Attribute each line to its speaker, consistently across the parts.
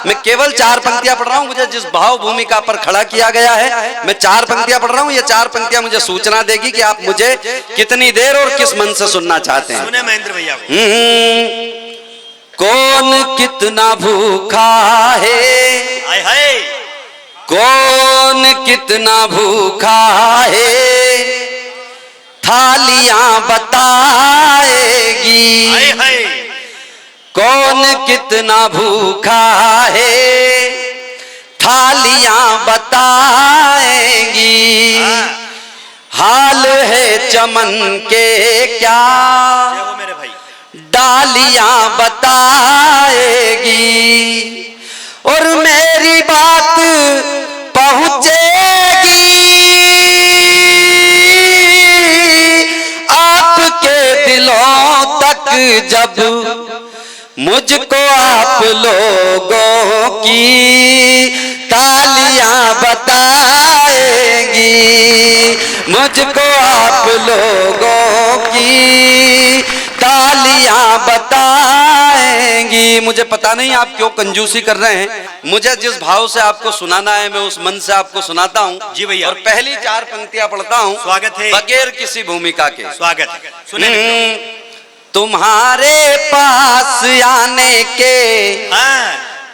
Speaker 1: मैं केवल 4 पंक्तियां पढ़ रहा हूँ। मुझे जिस भाव भूमिका पर खड़ा किया गया है, मैं 4 पंक्तियां पढ़ रहा हूँ। ये 4 पंक्तियां मुझे सूचना देगी कि आप मुझे कितनी देर और किस मन से सुनना चाहते हैं।
Speaker 2: सुने महेंद्र भैया को।
Speaker 1: कौन कितना भूखा है,
Speaker 2: हाय हाय,
Speaker 1: कौन कितना भूखा है, थालियां बताएगी।
Speaker 2: हाय हाय,
Speaker 1: कौन कितना भूखा है, थालियां बताएंगी। हाल है चमन के क्या,
Speaker 2: मेरे भाई,
Speaker 1: डालियां बताएगी। और मेरी बात पहुंचेगी आपके दिलों तक जब मुझको आप लोगों की तालियां बताएंगी। मुझको आप लोगों की तालियां बताएंगी। मुझे पता नहीं आप क्यों कंजूसी कर रहे हैं। मुझे जिस भाव से आपको सुनाना है, मैं उस मन से आपको सुनाता हूँ।
Speaker 2: जी भैया।
Speaker 1: और पहली 4 पंक्तियां पढ़ता हूँ।
Speaker 2: स्वागत है।
Speaker 1: बगैर किसी भूमिका के।
Speaker 2: स्वागत है। सुने
Speaker 1: तुम्हारे पास आने के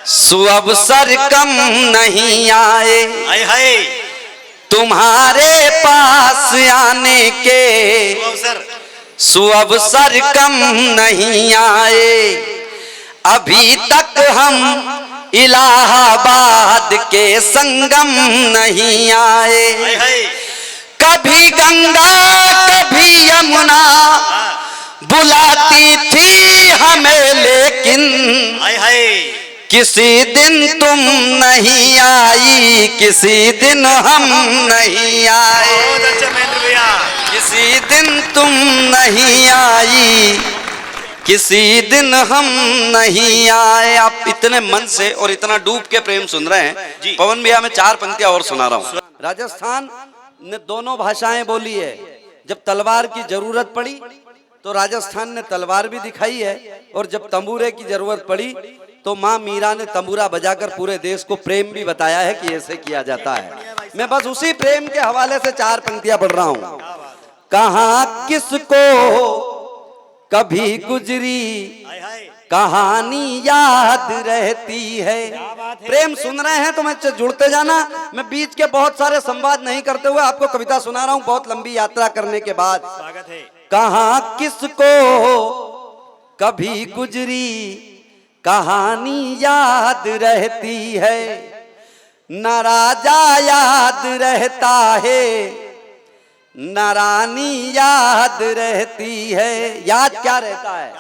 Speaker 1: सुअवसर कम नहीं आए।
Speaker 2: हाय हाय,
Speaker 1: तुम्हारे पास आने के सुअवसर कम नहीं आए। अभी तक हम इलाहाबाद के संगम नहीं आए।
Speaker 2: हाय हाय,
Speaker 1: कभी गंगा कभी यमुना बुलाती थी हमें, लेकिन
Speaker 2: हाय हाय,
Speaker 1: किसी दिन तुम नहीं आई, किसी दिन हम नहीं आए।
Speaker 2: बहुत अच्छा महेंद्र भैया।
Speaker 1: किसी दिन तुम नहीं आई, किसी दिन हम नहीं आए। आप इतने मन से और इतना डूब के प्रेम सुन रहे हैं। पवन भैया मैं 4 पंक्तियां और सुना रहा हूँ। राजस्थान ने दोनों भाषाएं बोली है। जब तलवार की जरूरत पड़ी तो राजस्थान ने तलवार भी दिखाई है, और जब तंबूरे की जरूरत पड़ी तो माँ मीरा ने तंबूरा बजाकर पूरे देश को प्रेम भी बताया है कि ऐसे किया जाता है। मैं बस उसी प्रेम के हवाले से 4 पंक्तियां पढ़ रहा हूँ। कहाँ किसको कभी गुजरी कहानी याद रहती है। प्रेम सुन रहे हैं तो मैं जुड़ते जाना। मैं बीच के बहुत सारे संवाद नहीं करते हुए आपको कविता सुना रहा हूँ, बहुत लंबी यात्रा करने के बाद।
Speaker 2: स्वागत है।
Speaker 1: कहाँ किसको कभी गुजरी कहानी याद रहती है, न राजा याद रहता है न रानी याद रहती है। याद क्या रहता है?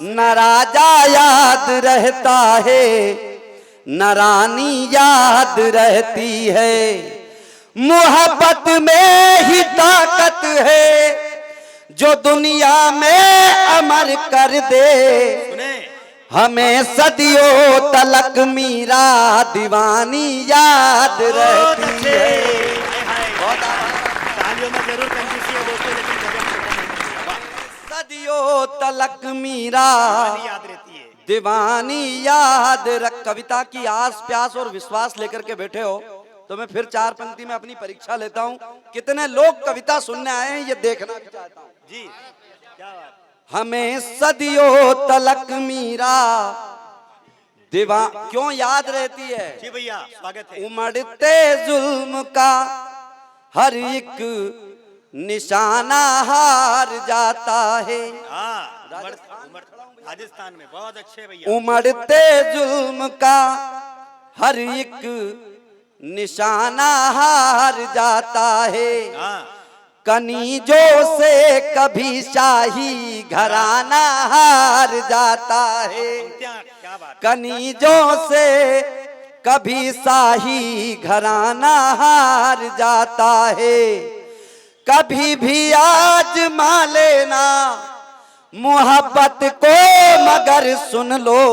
Speaker 1: न राजा याद रहता है न रानी याद रहती है। मोहब्बत में ही ताकत है जो दुनिया में अमर कर दे। हमें सदियों तलक मीरा दीवानी याद रहती है। सदियों तलक मीरा दीवानी याद रख। कविता की आस प्यास और विश्वास लेकर के बैठे हो तो मैं फिर 4 पंक्ति में अपनी परीक्षा लेता हूँ। कितने लोग कविता सुनने आए हैं ये देखना भी चाहता हूँ। जी क्या बात। हमें सदियों तलक मीरा क्यों याद रहती है?
Speaker 2: जी भैया स्वागत है।
Speaker 1: उमड़ते जुल्म का हर एक निशाना हार जाता है।
Speaker 2: राजस्थान में बहुत अच्छे भैया।
Speaker 1: उमड़ते जुल्म का हर एक निशाना हार जाता है। कनीजों से कभी शाही घराना हार जाता है। कनीजों से कभी शाही घराना हार जाता है। कभी भी आजमा लेना मोहब्बत को, मगर सुन लो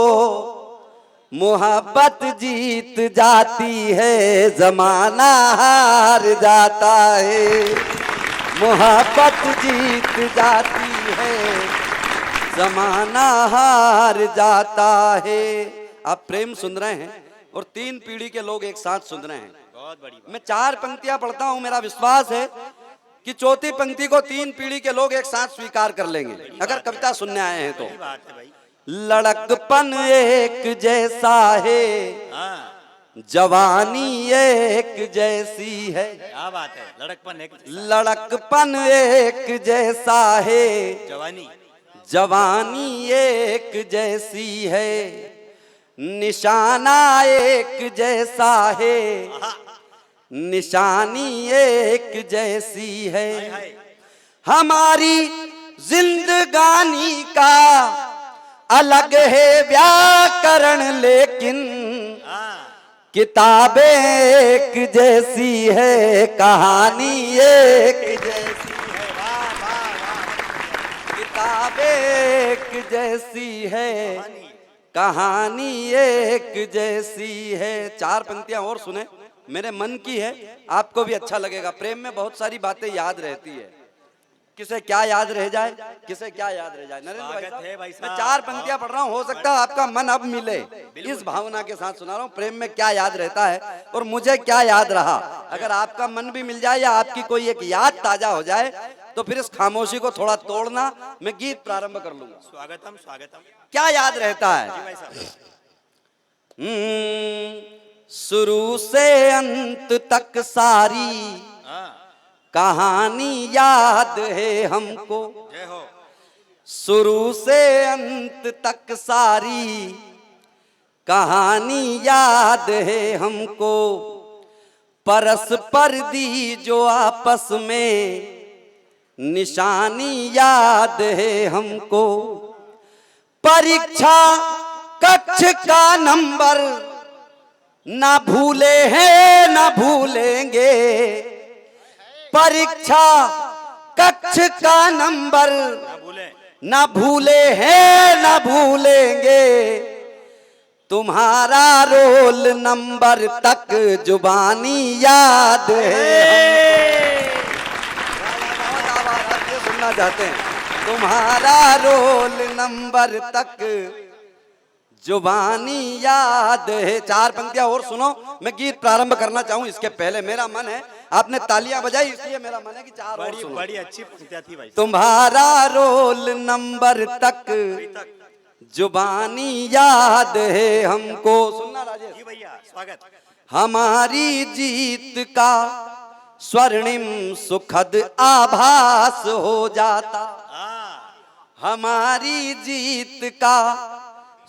Speaker 1: मोहब्बत जीत जाती है, जमाना हार जाता है। मोहब्बत जीत जाती है, जमाना हार जाता है। आप प्रेम सुन रहे हैं। और 3 पीढ़ी के लोग एक साथ सुन रहे हैं।
Speaker 2: बहुत बड़ी बात।
Speaker 1: मैं 4 पंक्तियां पढ़ता हूं, मेरा विश्वास है कि चौथी पंक्ति को 3 पीढ़ी के लोग एक साथ स्वीकार कर लेंगे, अगर कविता सुनने आए हैं तो।
Speaker 2: बड़ी बात है भाई।
Speaker 1: लड़कपन एक जैसा है,
Speaker 2: हाँ,
Speaker 1: जवानी एक जैसी है।
Speaker 2: क्या बात है। लड़कपन एक
Speaker 1: लड़कपन एक जैसा है,
Speaker 2: जवानी
Speaker 1: जवानी एक जैसी है, निशाना एक जैसा है, निशानी एक जैसी है।
Speaker 2: हाय।
Speaker 1: हमारी जिंदगानी का अलग है व्याकरण, लेकिन
Speaker 2: हाँ,
Speaker 1: किताबें एक जैसी है, कहानी एक जैसी है।
Speaker 2: वाह वाह वाह।
Speaker 1: किताबें एक जैसी है, कहानी एक जैसी है। 4 पंक्तियां और सुने, मेरे मन की है, आपको भी अच्छा लगेगा। प्रेम में बहुत सारी बातें याद रहती है, किसे क्या याद रह जाए, किसे क्या याद रह जाए। नरेंद्र
Speaker 2: स्वागत है भाई
Speaker 1: मैं
Speaker 2: साहब।
Speaker 1: 4 पंक्तियां पढ़ रहा हूं, हो सकता है आपका मन अब मिले। इस भावना के साथ सुना रहा हूं, प्रेम में क्या याद रहता है और मुझे क्या याद रहा। अगर आपका मन भी मिल जाए या आपकी कोई एक याद ताजा हो जाए तो फिर इस खामोशी को थोड़ा तोड़ना, मैं गीत प्रारंभ कर लूंगा।
Speaker 2: स्वागतम स्वागतम।
Speaker 1: क्या याद रहता
Speaker 2: जी
Speaker 1: है?
Speaker 2: भाई साहब।
Speaker 1: शुरू से अंत तक सारी
Speaker 2: हाँ,
Speaker 1: कहानी याद है हमको।
Speaker 2: जय हो।
Speaker 1: शुरू से अंत तक सारी कहानी याद है हमको। परस्पर दी जो आपस में निशानी याद है हमको। परीक्षा कक्ष का नंबर ना भूले हैं ना भूलेंगे। परीक्षा कक्ष का नंबर
Speaker 2: ना भूले।
Speaker 1: ना भूले हैं ना भूलेंगे। तुम्हारा रोल नंबर तक जुबानी याद है। आप ये सुनना चाहते हैं? तुम्हारा रोल नंबर तक जुबानी याद है। 4 पंक्तियां और सुनो, मैं गीत प्रारंभ करना चाहूं। इसके पहले मेरा मन है, आपने तालियां बजाई इसलिए मेरा मन है कि 4 और
Speaker 2: बड़ी
Speaker 1: सुनो।
Speaker 2: बड़ी अच्छी पंक्तियां थी भाई।
Speaker 1: तुम्हारा रोल नंबर तक जुबानी याद है हमको। सुनना राजेश।
Speaker 2: जी भैया, स्वागत।
Speaker 1: हमारी जीत का स्वर्णिम सुखद आभास हो जाता।
Speaker 2: हाँ,
Speaker 1: हमारी जीत का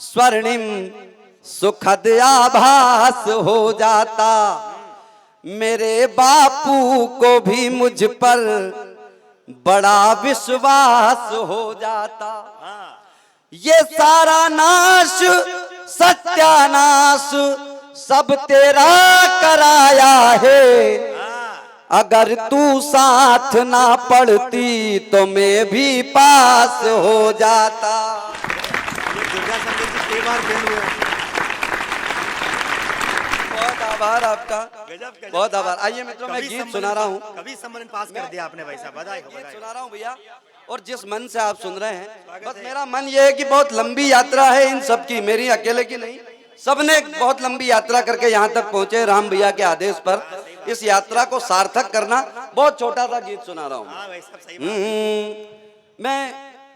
Speaker 1: स्वर्णिम सुखद आभास हो जाता। मेरे बापू को भी मुझ पर बड़ा विश्वास हो जाता।
Speaker 2: हाँ,
Speaker 1: ये सारा नाश सत्यानाश सब तेरा कराया है।
Speaker 2: हाँ।
Speaker 1: अगर तू साथ ना पढ़ती तो मैं भी पास हो जाता।
Speaker 2: ये दुर्गा संगीत जी कई बार फेल हुए।
Speaker 1: बहुत आभार आपका,
Speaker 2: गजब गजब।
Speaker 1: बहुत आभार। आइए मित्रों, मैं गीत सुना रहा हूँ,
Speaker 2: कभी सम्मेलन पास कर दिया आपने भाई साहब। बधाई हो,
Speaker 1: गीत
Speaker 2: बधाई।
Speaker 1: सुना रहा हूँ भैया। और जिस मन से आप सुन रहे हैं, बस मेरा मन ये है कि बहुत लंबी यात्रा है इन सब की, मेरी अकेले की नहीं। सबने बहुत लंबी यात्रा करके यहाँ तक पहुंचे राम भैया के आदेश पर। इस यात्रा को सार्थक करना, बहुत छोटा सा गीत सुना रहा हूँ।
Speaker 2: हाँ भाई साहब, सही बात।
Speaker 1: मैं,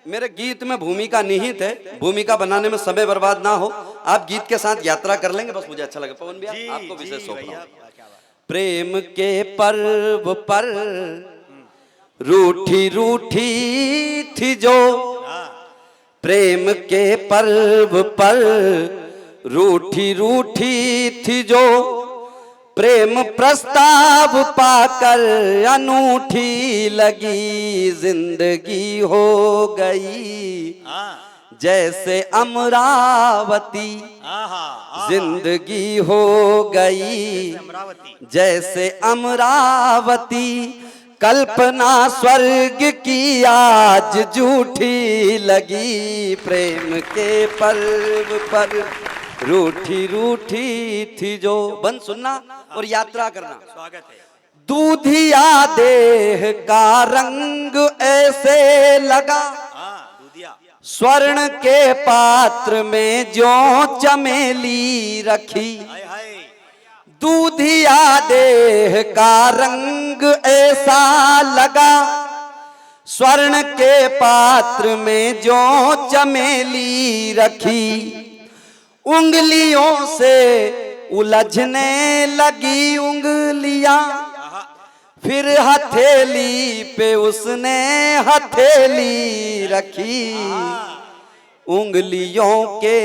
Speaker 1: मेरे गीत में भूमिका निहित है, भूमिका बनाने में समय बर्बाद ना हो। आप गीत के साथ यात्रा कर लेंगे, बस मुझे अच्छा लगे। पवन भैया,
Speaker 2: जी,
Speaker 1: आपको विषय
Speaker 2: जी
Speaker 1: सौंप
Speaker 2: भैया,
Speaker 1: रहा हूं।
Speaker 2: क्या बात।
Speaker 1: प्रेम के पर्व पर रूठी रूठी थी जो,
Speaker 2: हाँ,
Speaker 1: प्रेम के पर्व पर रूठी रूठी थी जो, प्रेम प्रस्ताव पाकर अनूठी लगी जिंदगी हो गई
Speaker 2: हाँ,
Speaker 1: जैसे अमरावती।
Speaker 2: हाँ,
Speaker 1: जिंदगी हो गई
Speaker 2: अमरावती।
Speaker 1: जैसे अमरावती। कल्पना स्वर्ग की आज झूठी लगी। प्रेम के पर्व पर रूठी रूठी थी जो। बंद सुनना और यात्रा करना।
Speaker 2: स्वागत है।
Speaker 1: दूधिया देह का रंग ऐसे लगा,
Speaker 2: हाँ, दूधिया।
Speaker 1: स्वर्ण के पात्र में ज्यों चमेली रखी।
Speaker 2: हाय हाय।
Speaker 1: दूधिया देह का रंग ऐसा लगा, स्वर्ण के पात्र में जो चमेली रखी, उंगलियों से उलझने लगी उंगलियां, फिर हथेली पे उसने हथेली रखी। उंगलियों के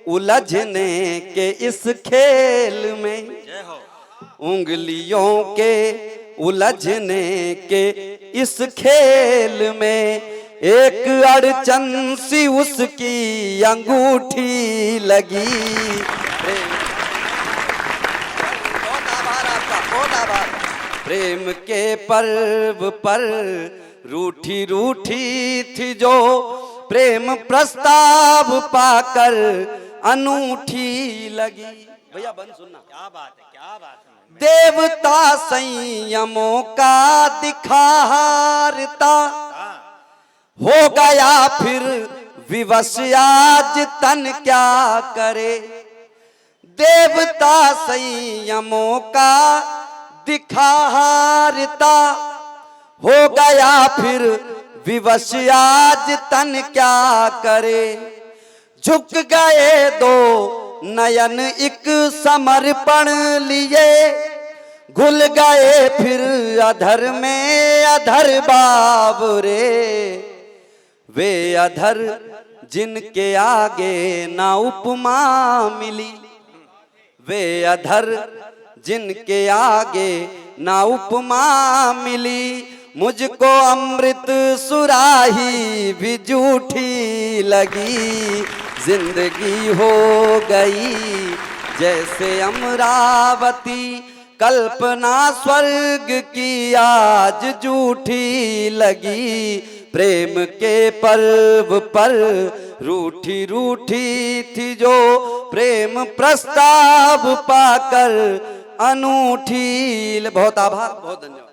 Speaker 1: उलझने के इस खेल में,
Speaker 2: जय हो।
Speaker 1: उंगलियों के उलझने के इस खेल में एक अड़चन सी उसकी अंगूठी लगी। बहुत आभार आपका, बहुत आभार। प्रेम के पर्व पर रूठी रूठी थी जो, प्रेम प्रस्ताव पाकर अनूठी लगी। भैया बंद सुनना।
Speaker 2: क्या बात है, क्या बात है।
Speaker 1: देवता संयमों का दिखारता, हो गया फिर विवश आज तन क्या करे। देवता संयमों का दिखारता, हो गया फिर विवश आज तन क्या करे। झुक गए दो नयन एक समर्पण लिए, घुल गए फिर अधर में अधर बाबरे। वे अधर जिनके आगे ना उपमा मिली, वे अधर जिनके आगे ना उपमा मिली। मुझको अमृत सुराही भी झूठी लगी, जिंदगी हो गई जैसे अमरावती, कल्पना स्वर्ग की आज झूठी लगी। प्रेम के पर्व पर रूठी रूठी थी जो, प्रेम प्रस्ताव पाकर अनूठी। बहुत आभार, बहुत धन्यवाद।